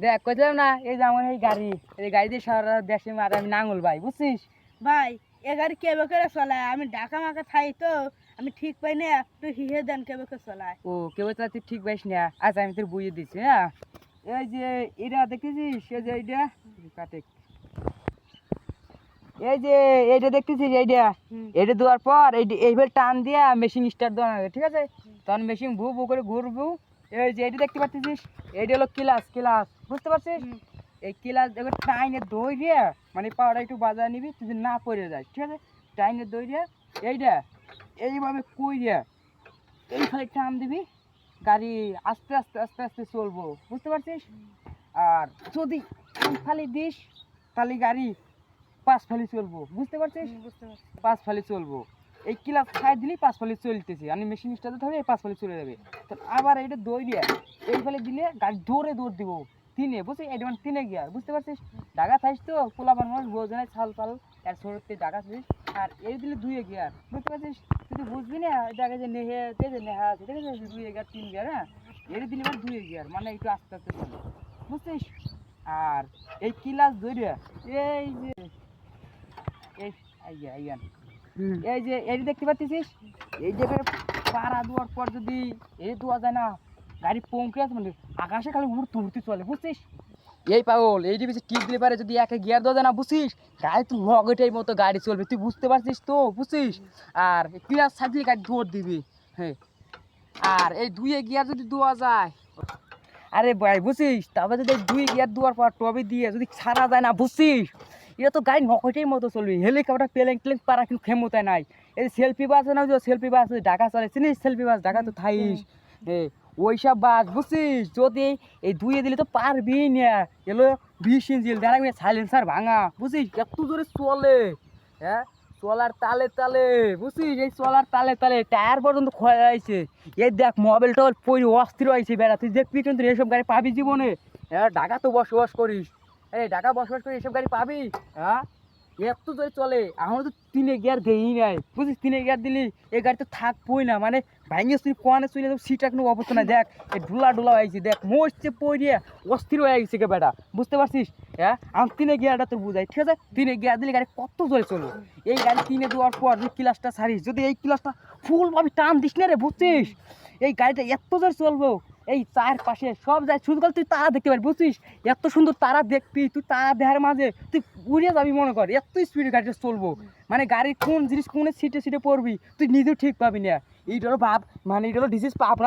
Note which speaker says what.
Speaker 1: দেখ কইলাম না এই যে আমার এই গাড়ি দিয়ে সারা দেশে মারে আমি নাঙ্গল ভাই বুঝছিস
Speaker 2: ভাই এ গাড়ি কেবে করে চলায়? আমি ঢাকা মাকা থাই তো, আমি ঠিক পাই না, একটু হিহে দেন কেবে করে চলায়।
Speaker 1: ও কেউ তো তুই ঠিক পাইস না। আচ্ছা আমি তোর বুঝিয়ে দিচ্ছি। হ্যাঁ এই যে এটা দেখতেছিস এই যে এইটা কাটে এই যে এইটা দেখতেছিস এইটা দেওয়ার পর এইবার টান দিয়া মেশিন স্টার্ট দেওয়া হবে, ঠিক আছে? তখন মেশিন ভু ভু করে ঘুরবু। এই যে এইটা দেখতে পাচ্ছিস, এইটা হলো ক্লাস, বুঝতে পারছিস? এই ক্লাস এবার টাইনে দৌড়িয়ে মানে পাওয়াটা একটু বাজায় নিবি, তুই যদি না পড়ে যাস, ঠিক আছে? টাইনে দৌড়িয়ে এইটা এইভাবে কইয়া এইখানে টান দিবি, গাড়ি আস্তে আস্তে আস্তে আস্তে চলবো, বুঝতে পারছিস? আর যদি ফালি দিস তাহলে গাড়ি 5 ফালি চলবো, বুঝতে পারছিস?
Speaker 2: বুঝতে পারছি।
Speaker 1: 5 ফালি চলবো। এই ক্লাস সাইড দিলেই 5 ফালি চলতেছে, আমি মেশিন স্টার্ট হবে 5 ফালি চলে যাবে। তো আবার এটা দৌড়িয়ে এই ফালি দিলে গাড়ি দৌড় দিব তিনে, বুঝছিস? এটা মানে তিনে গিয়ার, বুঝতে পারছিস? ঢাকা থাইস তো পোলাপান মানুষ বোঝে না, ছাল পাল আর সরতে ঢাকা থাইস। আর এই দিলে 2 গিয়ার, বুঝতে পারছিস? তুই বুঝবি না, দেখা যায় নেহা আছে, ঠিক আছে? 2 গিয়ার 3 গিয়ার। হ্যাঁ এটা দিলে এবার 2 গিয়ার, মানে একটু আস্তে আস্তে চলে, বুঝছিস? আর এই ক্লাস ধরিয়া এই যে এই আইয়ান এই যে এই দেখতে পাচ্ছিস, এই জায়গায় পাড়া দেওয়ার পর যদি এই দেওয়া যায় না, গাড়ি পঙ্কে আছে মানে আকাশে খালি উড়তে চলে, বুঝছিস? এই পাগল এই বেশি টিপ দিলে পারে যদি একে গিয়ার দেওয়া যায় না, বুঝছিস? গাড়ি তুই লগেটাই মতো গাড়ি চলবে, তুই বুঝতে পারছিস তো, বুঝছিস? আর ক্লাস ছাড়লে গাড়ি দৌড় দিবি। হ্যাঁ আর এই 2 গিয়ার যদি দেওয়া যায়, আরে ভাই বুঝছিস, তারপরে যদি 2 গিয়ার দেওয়ার পর টবে দিয়ে যদি ছাড়া যায় না, বুঝছিস? এটা তো গাড়ি নকটের মতো চলবে, হেলিকপ্টার প্লেন পারা কিন্তু ক্ষমতা নাই। এই সেলফি বাস না, যে সেলফি বাস ঢাকা চলে, চিনিস? সেলফি বাস ঢাকা তো থাইস ওইসব বাস, বুঝছিস? যদি এই 2 দিলে তো পারবি না। এলো 20 ইঞ্চি দেখা সাইলেন্সার ভাঙা, বুঝছিস? এত জোরে চলে। হ্যাঁ চলার তালে তালে, বুঝছিস? এই চলার তালে তালে টায়ার পর্যন্ত ক্ষয় হয়েছে। এই দেখ মোবাইল টোবাইল পরি অস্থির হয়েছে বেড়া, তুই দেখবি কিন্তু এসব গাড়ি পাবি জীবনে। হ্যাঁ ঢাকা তো বসবাস করিস, এই ঢাকা বসবাস করিস, এসব গাড়ি পাবি? হ্যাঁ এত জোরে চলে। আমার তো 3 গিয়ার দেই নাই, বুঝছিস? 3 গিয়ার দিলি এই গাড়ি তো থাকবই না, মানে ভাঙিয়ে তুই কোয়ানে চলে যাবো, সিট কোনো অবস্থা নাই। দেখ এই ঢুলা হয়েছে, দেখ মোচে পড়িয়ে অস্থির হয়ে গেছে কে বেটা, বুঝতে পারছিস? হ্যাঁ আমার 3 গিয়ারটা তো বুঝাই, ঠিক আছে? 3 গিয়ার দিলে গাড়ি কত জোরে চলবো। এই গাড়ি 3 দেওয়ার পর যদি ক্লাসটা ছাড়িস, যদি এই ক্লাসটা ফুল ভাবে টান দিস না রে, বুঝছিস? এই গাড়িটা এত জোরে চলবো, এই চারপাশে সব যায় শুধু তুই তারা দেখতে পারবি, বুঝছিস? এত সুন্দর তারা দেখবি, তুই তারা দেখার মাঝে তুই উড়িয়ে যাবি মনে কর, এত স্পিডে গাড়িটা চলবো। মানে গাড়ির কোন জিনিস কোন সিটে পড়বি তুই নিজেও ঠিক পাবি না। এইটা হলো ভাব, মানে এটা হলো ডিজিজ আপনার